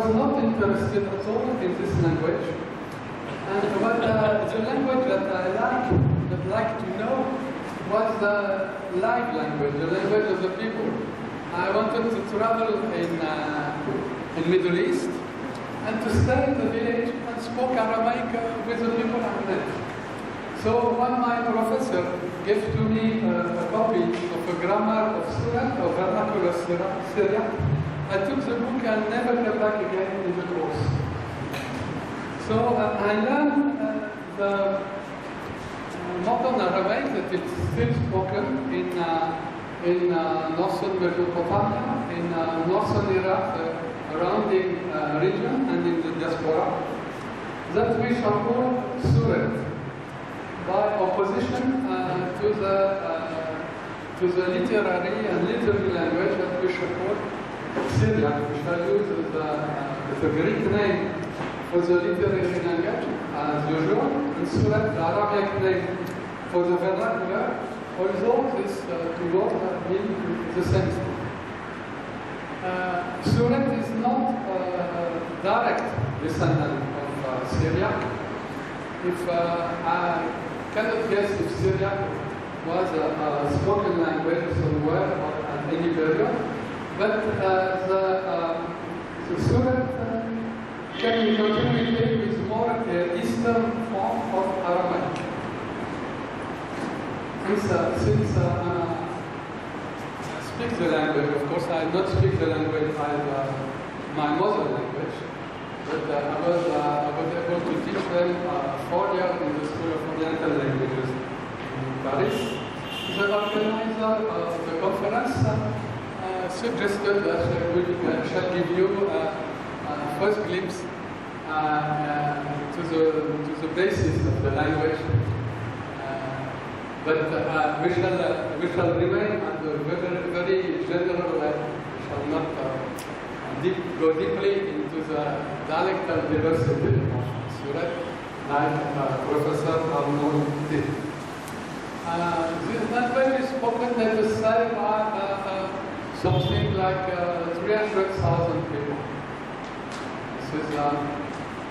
was not interested at all in this language. And what the language that I like to know was the live language, the language of the people. I wanted to travel in Middle East and to stay in the village and spoke Aramaic with the people I met. So when my professor gave to me a copy of a grammar of Syriac, or vernacular Syriac, I took the book and never came back again in the course. So I learned the modern Aramaic that is still spoken in northern Mesopotamia, in northern Iraq, surrounding region, and in the diaspora, that we shall call Syriac, by opposition to the literary and literary language that we shall call Syriac. We shall use the Greek name for the literary language, as usual, and Syriac, the Arabic name for the vernacular, although these two words mean the same thing. Syriac is not a direct descendant of Syriac. If I cannot guess if Syriac was a spoken language somewhere or at any period, but the Syriac can be continuity with more eastern form of Aramaic. Since I speak the language, of course I not speak the language as my mother language, but I was able to teach them 4 years in the School of Oriental Languages in Paris. The organizer of the conference suggested that I shall give you a first glimpse to the basis of the language. But we shall remain at a very general level. We shall not go deeply into the dialectal diversity of Syriac, like Professor Arnold did. This language is spoken, let us say, by something like 300,000 people. This is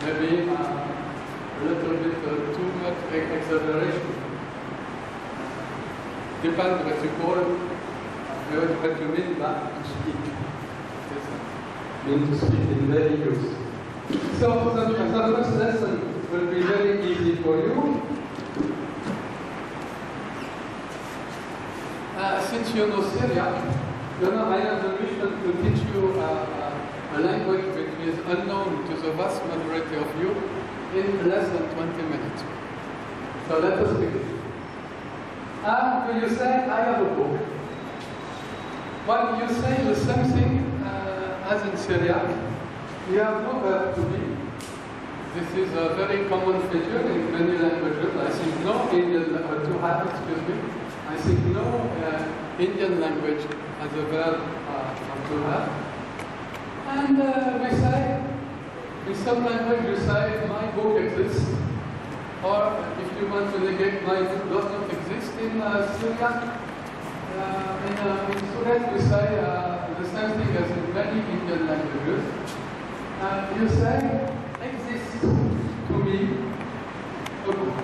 maybe a little bit too much exaggeration. Depends what you call, what you mean by to speak. Mean to speak in daily use. So the first lesson will be very easy for you. Since you know Syriac, I have the mission to teach you a language which is unknown to the vast majority of you in less than 20 minutes. So let us begin. Do you say, I have a book? Well, you say the same thing as in Syriac. You have no verb to be. This is a very common feature in many languages. I think no Indian, I think no Indian language has a verb to have. And we say, in some language you say, my book exists. Or if you want to negate my book does not exist in Syriac, in Syriac we say the same thing as in many Indian languages. You say, exists to me a book.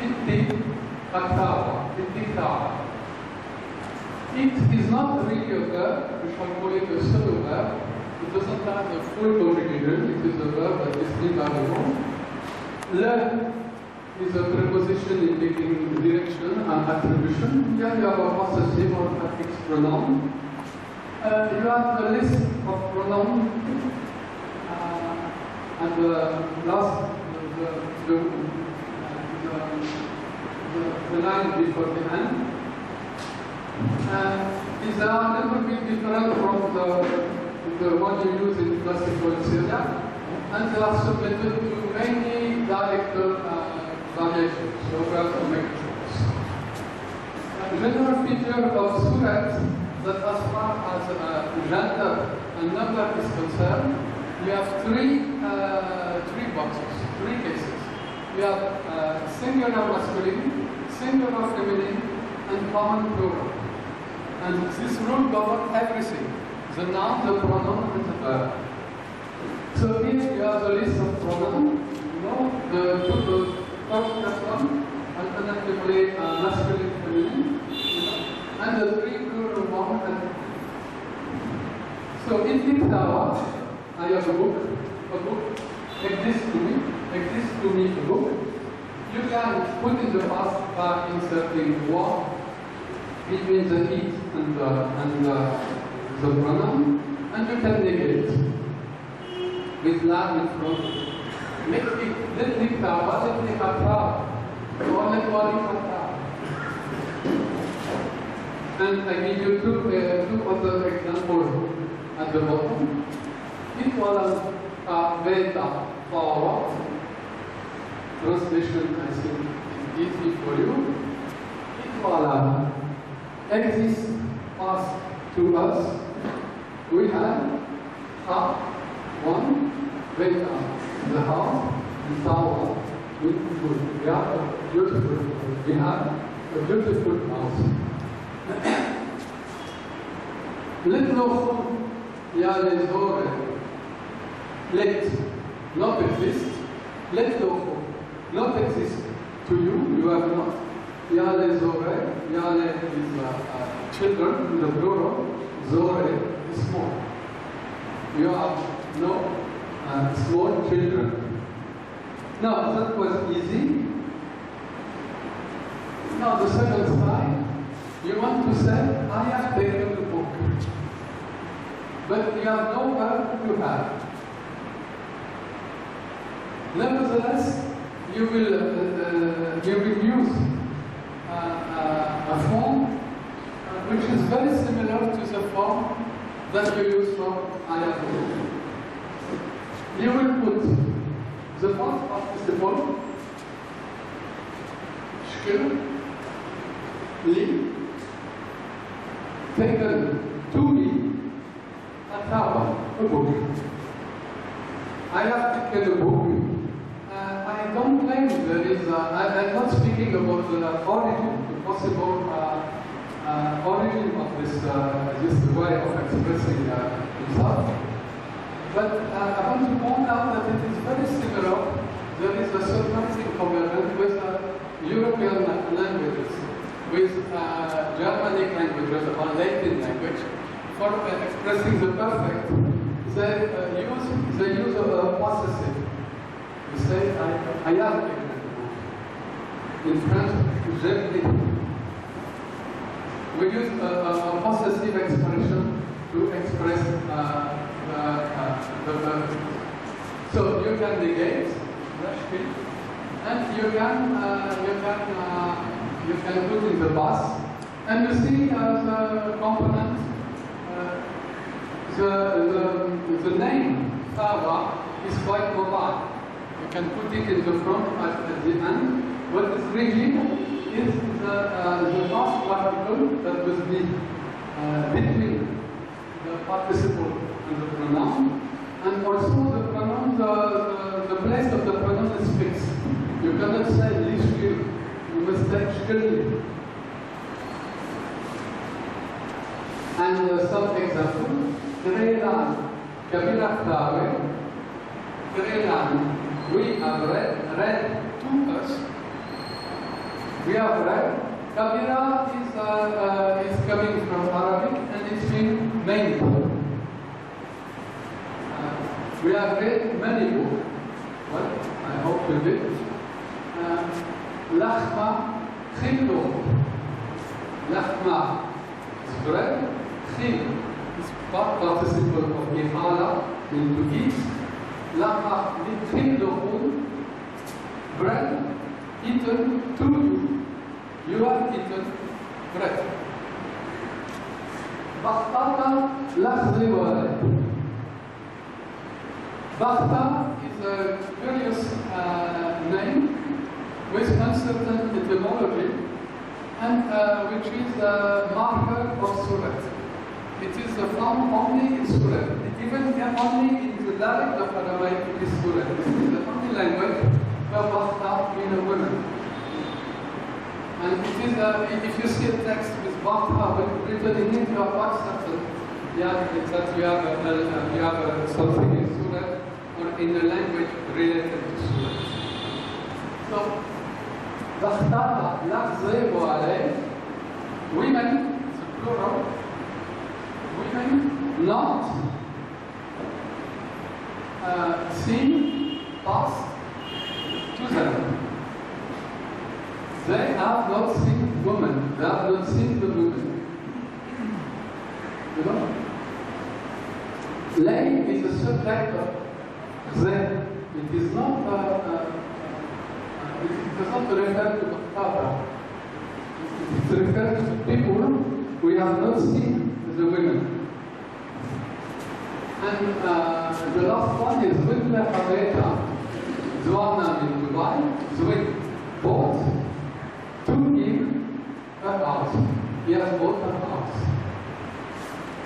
Inti Aktawa. It is not really a verb, we shall call it a pseudo verb. It doesn't have a full conjugation, it is a verb that is named by the word. Le is a preposition indicating direction and attribution. Here you have a possessive or affix pronoun. You have a list of pronouns, and the last, the line before the end. These are a little bit different from the one you use in classical Syriac, and they are submitted to many dialectal variations, so we have to make choice. The general feature of Syriac that as far as gender and number is concerned, we have three boxes, 3 cases. We have singular masculine, singular feminine, and common plural. And this rule governs everything: the noun, the pronoun, and the verb. So here you have the list of pronouns. You know, the first person, alternatively masculine, feminine, and the three plural form. So in Dictawa, I have a book exists to me a book. You can put in the past by inserting wa between the it and the pronoun, and you can negate with la in front. Let Dictawa, let Dictawa, or let Dictawa. And I give you two other examples at the bottom. Equal beta forward. Translation, I think, is easy for you. Equal exists us to us. We have one beta, the house, and tower, beautiful. We have a beautiful. We have a beautiful house. Little ya les ore. Let not exist. Let not exist to you. You have not. Ya les ore. Ya is children in the plural. Zore is small. You have no small children. Now that was easy. Now the second slide. You want to say, I have taken the book. But you have no verb to have. Nevertheless, you will use a form which is very similar to the form that you use for I have a book. You will put the first participle, shkil, li, taken to me, a tower, a book. I have taken a book. I don't claim there is, I'm not speaking about the origin, the possible origin of this way of expressing himself. But I want to point out that it is very similar. There is a surprising convergence with European languages, with Germanic languages or Latin language. For expressing the perfect, they use a possessive. You say, I have taken a book. In French, j'ai pris. We use a possessive expression to express the verb. So you can negate, and you can put in the past, and you see the component. The name Fava is quite mobile. You can put it in the front at the end. What is rigid is the past particle that will be between the participle and the pronoun, and also the pronoun, the place of the pronoun is fixed. You cannot say lishkil, you must say shkil. And some examples. Trelan, Kabila Flave, Trelan, we have read to us. We have read. Kabila is coming from Arabic and it's been made. We have read many books. Well, I hope you did. Lachma, Chilo. Lachma is bread. Chil is participle of Ihala, mean to eat. Lachma, Chilo, bread, eaten to you. You have eaten bread. Bakhtata, Lachzewale. Bakhta is a curious name with uncertain etymology and which is a marker of Surat. It is found only in Surat. It even only in the dialect of Aramaic is Surat. This is the only language where Bakhta means a woman. And it is, if you see a text with Bakhta written in it, you are quite certain that you have something in Surat. in a language related to Surat. So, Vakhtata, Lakzebo Ale, women, it's a plural, women not seen past to them. They have not seen women, they have not seen the women. You know? Lay is a subject of them. It is not, it does not refer to Vakhtata. It refers to people we have not seen the women. And the last one is Witla Habeta, Zwana in Dubai, Zwit, both, to him a house. He has bought a house.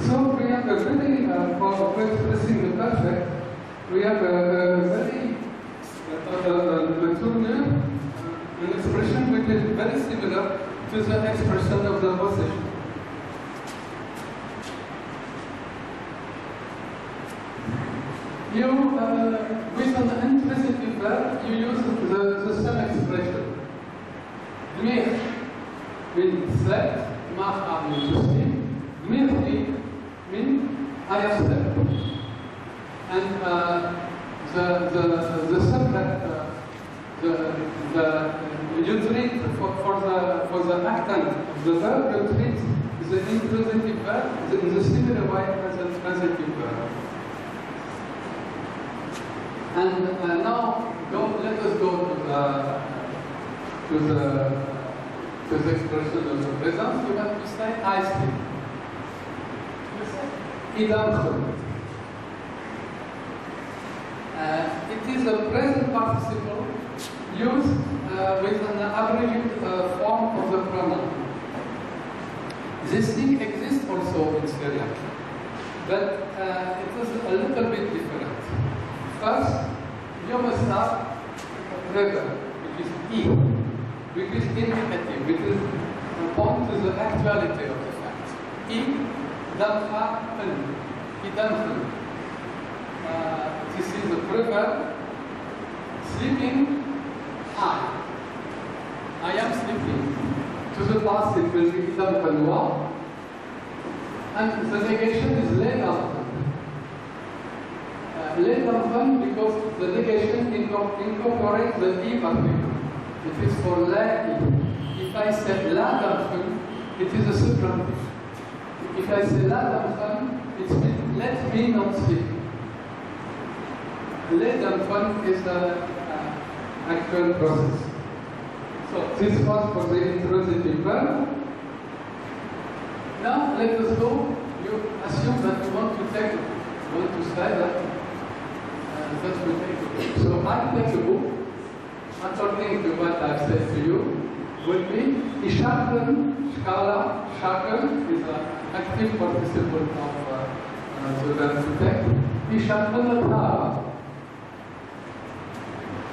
So we have a very, for expressing the perfect, we have a very, an expression which is very similar to the expression of the possession. You, with an intransitive verb, you use the same expression. Dmir means slept, macha means to sleep, dmirti means I have slept. And the subject, you treat for the actant of the verb, you treat the intransitive verb in the similar way as the transitive verb. And now, let us go to the expression of the present. You have to say I sleep. You say idamchum. It is a present participle used with an abbreviated form of the pronoun. This thing exists also in Syriac, but it is a little bit different. First, you must have river, which is E, which is indicative, which is point to the actuality of the fact. E, damcha, n, idamchun. This is the proverb. Sleeping, I am sleeping. To the past it will be idamchunwa, and the negation is ledamchun. Ledamchun because the negation incorporates the E particle. It is for la E. If I say ladamchun, it is a subjunctive. If I say ladamchun, it means let me not sleep. Ledamchun is the actual process. So this was for the intransitive verb. Now let us go. You assume that you want to say that. That will take a book. So I take a book, according to what I've said to you, would be Ishaklen, Shkala, Shakel is an active participle of the verb to take. Ishaklen al-Tara.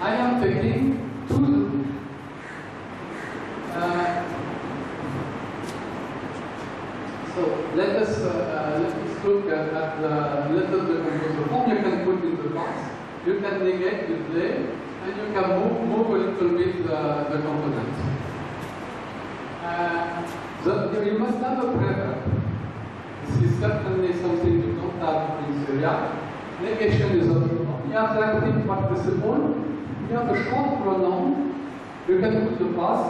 I am taking to the book. So let us look at the letter of the composer form. You can put in the past, you can negate with lay, and you can move a little bit the components. You must have a preverb. This is certainly something you don't have in Syriac. Negation is optional. You have the active participle, you have a short pronoun, you can put the past,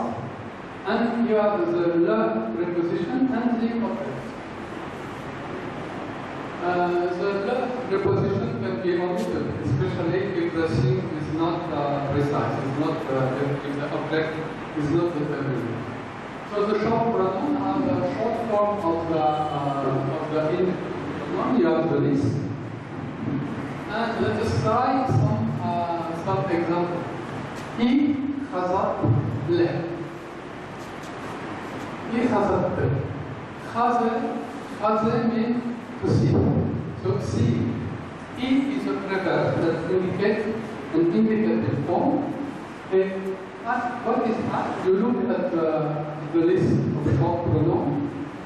and you have the le preposition and the object. The le preposition can be omitted, especially if the thing is not precise, if the object is not determined. So the short pronoun are the short form of the pronoun. You have the list. And let us try some example. I khazat le. I khazat le. Khaze means to see. So see. I is a preverb that indicates an indicative form. And what is that? You look at the list of short pronouns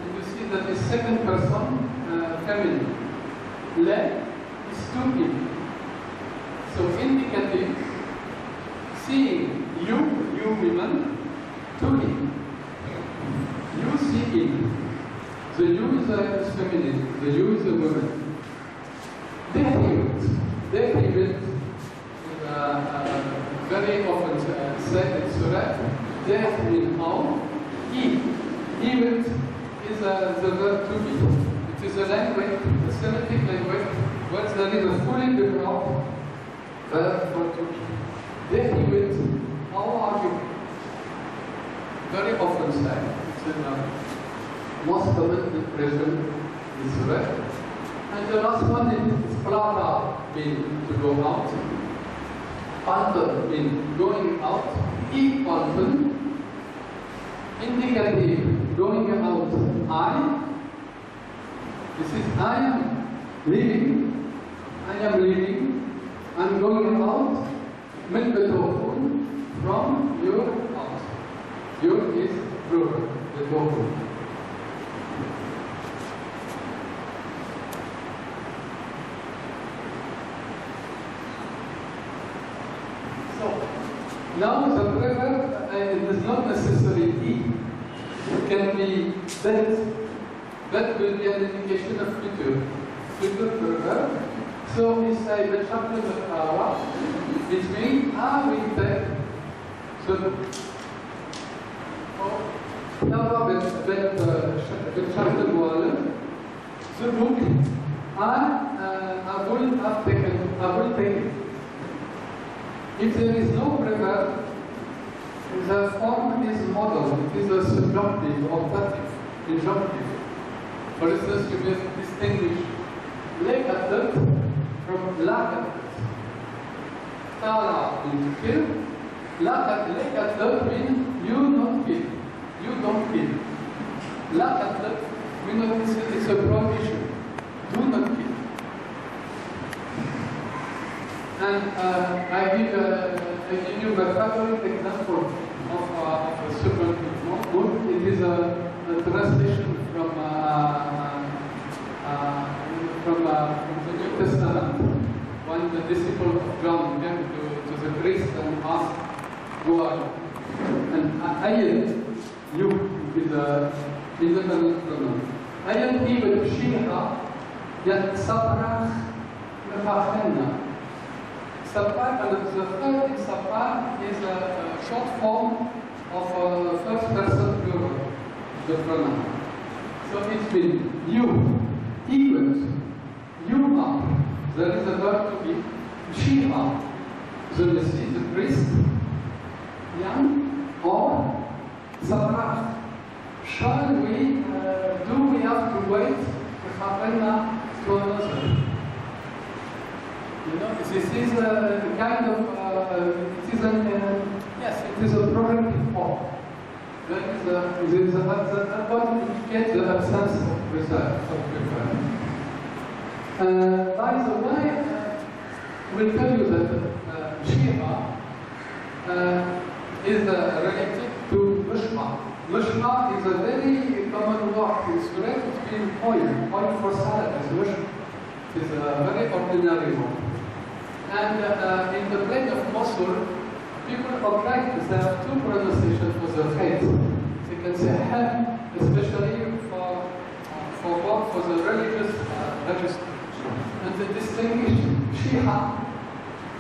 and you see that the second person feminine. Le is to him. So indicative, seeing you women, to him. You see him. The you is a feminine, the you is a woman. David, very often said in Syriac, there means how, David is the verb to be. It is a language, a Semitic language, where there is a fully developed verb for to be. David, how are you? Very often said. It's in most common expression in Syriac. And the last one is plata, means to go out. Panton means going out. Panton, indicative, going out. I. This is I am leaving. I'm going out. Min betofun, from your house. Your is plural, betofun. Now the preverb is not necessarily he. It can be that. That will be an indication of future preverb. So we say the chapter of Ara, which means we take the chapter the book I will take it. If there is no preverb, the form is modal. It is a subjunctive, optative, injunctive. For instance, you may distinguish legatet from lagatet. Tara means kill. Legatet means you not kill. You don't kill. Lagatet means it's a prohibition. Do not kill. And I give you a favorite example of a subjunctive book. It is a translation from the New Testament. When the disciple of John came to the priest and asked, "Who are you?" And Ayen, you is a independent pronoun. Ayen even Shiha, yet Sabrach Mefachenna. Sabrach, and the third in Sabrach is a short form of first person plural, the pronoun. So it means you, equals, you are. There is a verb to be. She are. The Messiah, the priest, young, or Sabrach. Shall we, do we have to wait to another? You know, this is a kind of, it is yes, it is a progressive form. That what indicates the absence of reserve, of preference. By the way, we'll tell you that Shira is related to Mushma. Mushma is a very common word. It's related to oil for salad is Mushma. It is a very ordinary one. And in the plain of Mosul, people are practice, they have two pronunciations for the faith. They can say Ham, especially for the religious register. And they distinguish Shiha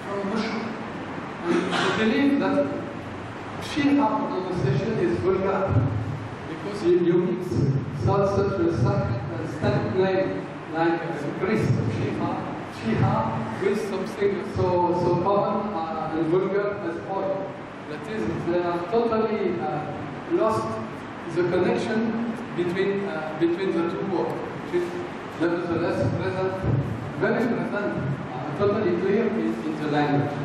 from Mushra. And they believe that Shiha pronunciation is vulgar because you mix such a stand name like a priest of Shiha with something so common and vulgar as oil. That is, they have totally lost the connection between the two words, which is nevertheless present, very present, totally clear in the language.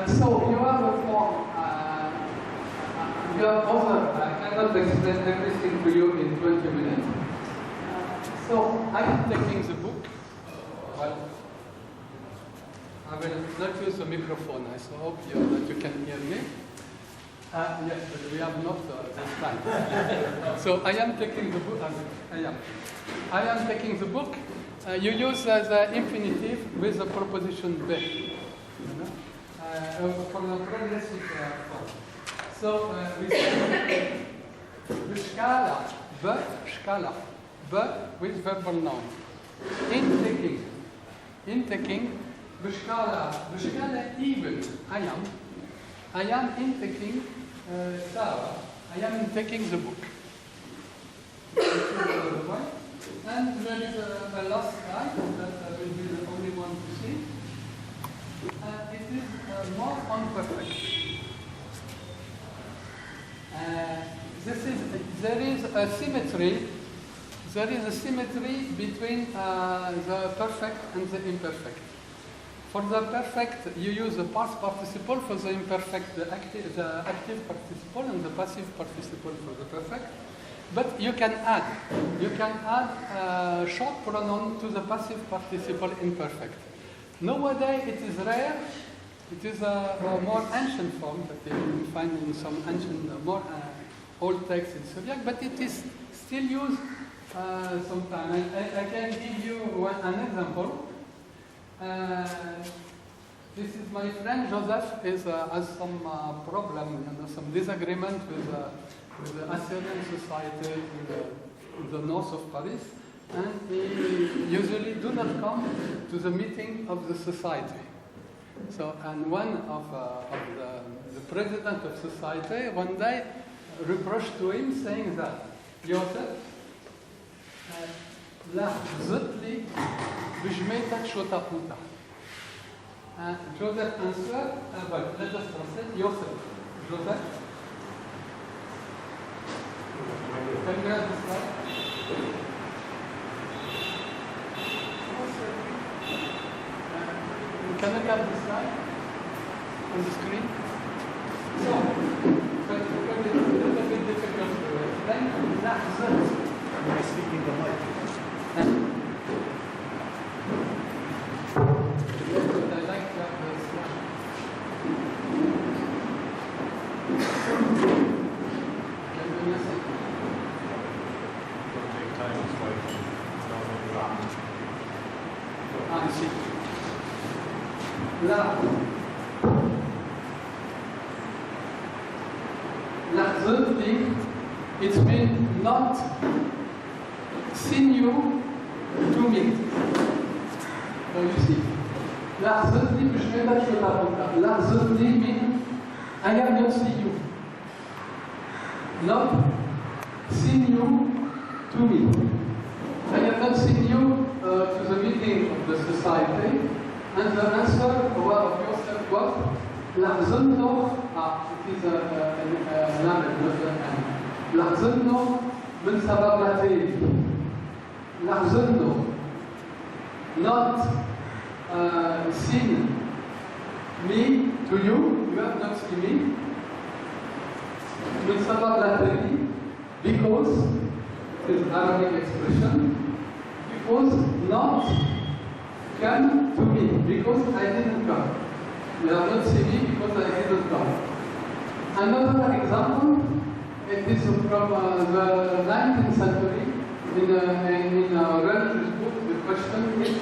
So you have a form, you have other, I cannot explain everything to you in 20 minutes. So I am taking the book. Well, I will not use the microphone, so I hope that you can hear me. Yes, but we have not this time. So I am taking the book. I am taking the book, you use the infinitive with the preposition be. For the progressive form. So we say b'shkala, b'shkala, with verbal noun. In taking, b'shkala even, I am in taking Sarah, I am in taking the book. And there is a last slide that will be the only one to see. It is more imperfect. There is a symmetry between the perfect and the imperfect. For the perfect, you use the past participle. For the imperfect, the active participle and the passive participle for the perfect. But you can add short pronoun to the passive participle imperfect. Nowadays, it is rare. It is a more ancient form that you can find in some ancient, more old texts in Syriac, but it is still used sometimes. I can give you an example. This is my friend Joseph has some problem, some disagreement with the Assyrian society in the north of Paris, and he usually do not come to the meeting of the society. So, and one of the president of society one day reproached to him saying that, Joseph, لحظت لي بجميتك شو تقوتها. Joseph answered, but let us translate, Joseph. Joseph. Can you have this slide? Can I have this slide on the screen? So, but it's a little bit difficult to explain. لحظت. Am I speaking the mic? Yes, but I like to have this slide. Can you listen? Don't take time, it's like not only that. I see. لحظتي, it means not seen you to meet. So you see, لحظتي مش قادر شو تقولها. لحظتي means I have not seen you. Not seen you to meet. I have not seen you to the meeting of the society. And the answer of yourself was لحظنه it is a language, not an لحظنه من سببتين. لحظنه not seen me to you have not seen me من سببتين because it is Arabic expression, because not come to me because I didn't come. You have not seen me because I didn't come. Another example, it is from the 19th century in a religious book. The question is,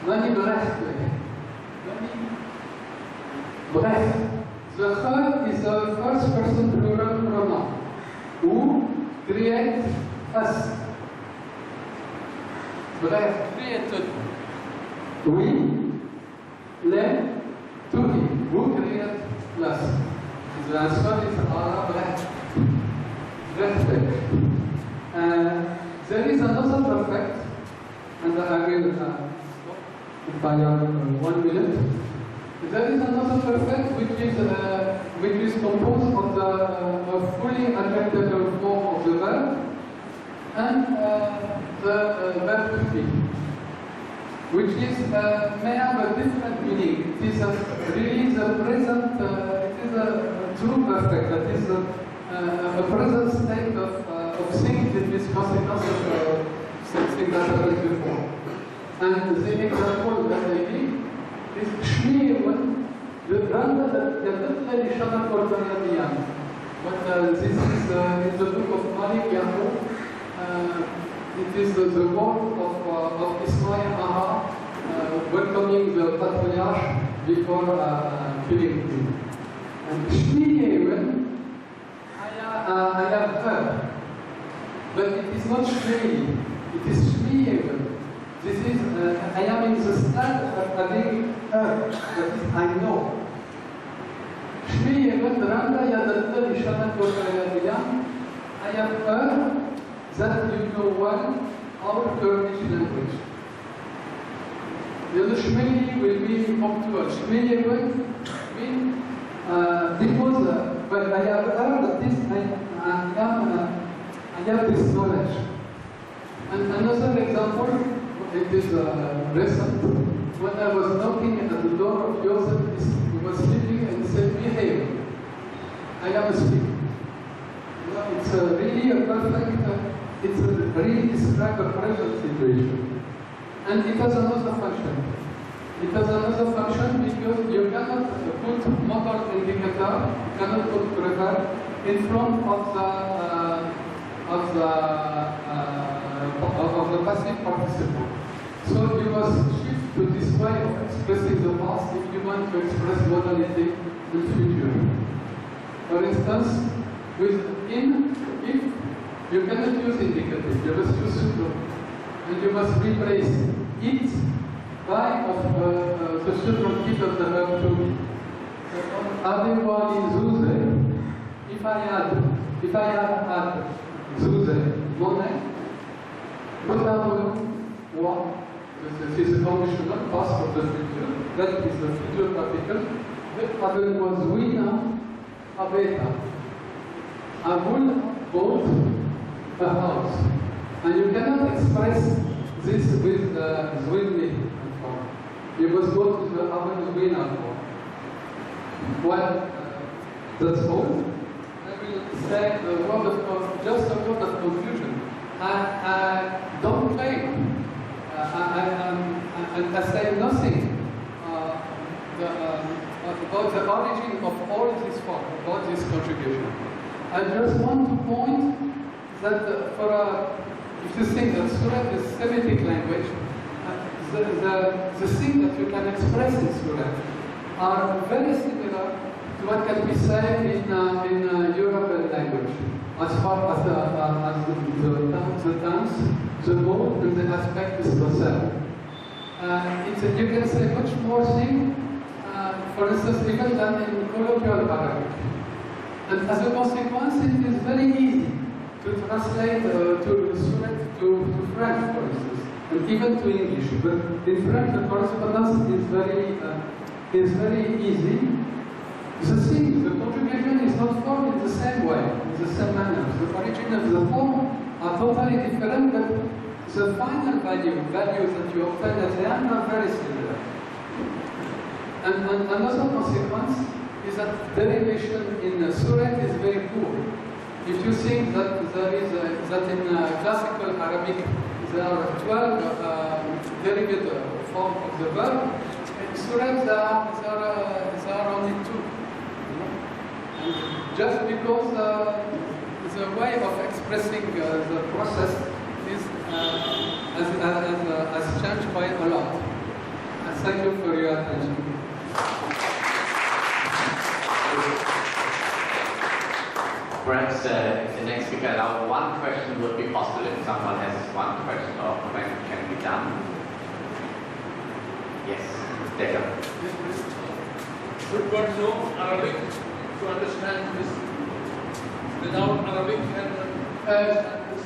Mani breath. Breath. The third is the first person plural pronoun. Who create us. Breath created. We led to him who created us. The answer is breath. There is another perfect, and I will stop by 1 minute. There is another perfect which is composed of the fully adjectival form of the verb and the verb to be, which is may have a different meaning. It is really the present. It is a true perfect. That is a present state of things that is consequence of something that happened before. And the example that I give is Shmiirun, the brother that definitely Shana Korbaniyam. But this is in the book of Malik Yaqub. It is the word of Ismail Aha welcoming the patriarch before killing him. And Shmiyewen, I have heard, but it is not Shmei, it is Shmiyewen. This is, I am in the start of having heard, that is, I know. Shmiyewen, Randa Yadalta Vishanat Goshayadiyam, I have heard that you know well our Kurdish language. The other Shmei will be punctual. Shmiyewen means because, but I have heard that this, I have this knowledge. And another example, it is recent, when I was knocking at the door of Joseph, he was sleeping and he said, behave. I am asleep. You know, it's really a perfect, it's a really describe a present situation. And it has another function. It has another function because you cannot put modal indicator, you cannot put prefer in front of the passive participle. So you must shift to this way of expressing the past if you want to express modality in future. For instance, with in, if you cannot use indicative, you must use super, and you must replace it by of the subjunctive of the verb to be. Avez-vous in Zuze, if I had Zuze, money, what this is a conditional past of the future, that is the future particle. Avez-vous Zuina, Aveta. I will bought a house. And you cannot express this with Zwinni. You must go to the Zwina form. Well, that's all. I will say a word of, just a word of confusion. I don't claim, I say nothing about the origin of all this form, about this conjugation. I just want to point that if you think that Syriac is Semitic language, the things that you can express in Syriac are very similar to what can be said in European language, as far as the tense, the mode, and the aspect is concerned. You can say much more things, for instance, even than in colloquial Arabic. And as a consequence, it is very easy to translate to Syriac to French, for instance, and even to English. But in French, the correspondence is very easy. The thing, the conjugation is not formed in the same way, in the same manner. The origin of the form are totally different, but the final values that you obtain at the end are very similar. And another consequence is that derivation in Syriac is very poor. If you think that there is that in classical Arabic there are 12 derivative forms of the verb, in Syriac there are only 2. And just because the way of expressing the process is has changed quite a lot. And thank you for your attention. Perhaps if the next speaker allows one question would be possible if someone has one question or comment can be done. Yes, Decker. Should one know Arabic to understand this? Without Arabic can understand this?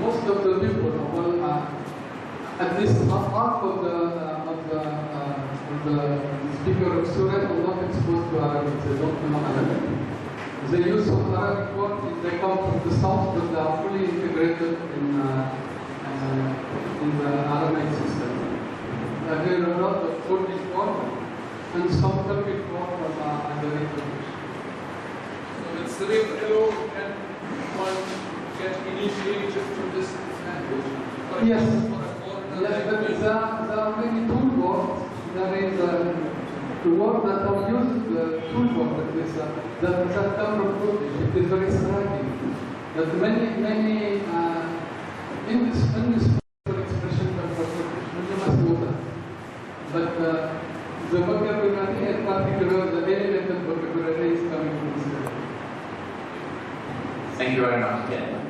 Most of the people, well, at least half of the speaker of Syriac are not exposed to Arabic. They don't know Arabic. They use some Arabic words if they come from the south, but they are fully integrated in the Aramaic system. I hear a lot of Kurdish words and some Turkish words are very Turkish. So with Syriac alone, can one get initiated to this language? Yes, but there are many tool words. There is the word that are used, the tool word that come from Kurdish. It is very striking. That many indispensable expression of Turkish. You must know that. But the vocabulary, in particular, the elevated vocabulary is coming from Syria. Thank you very much again.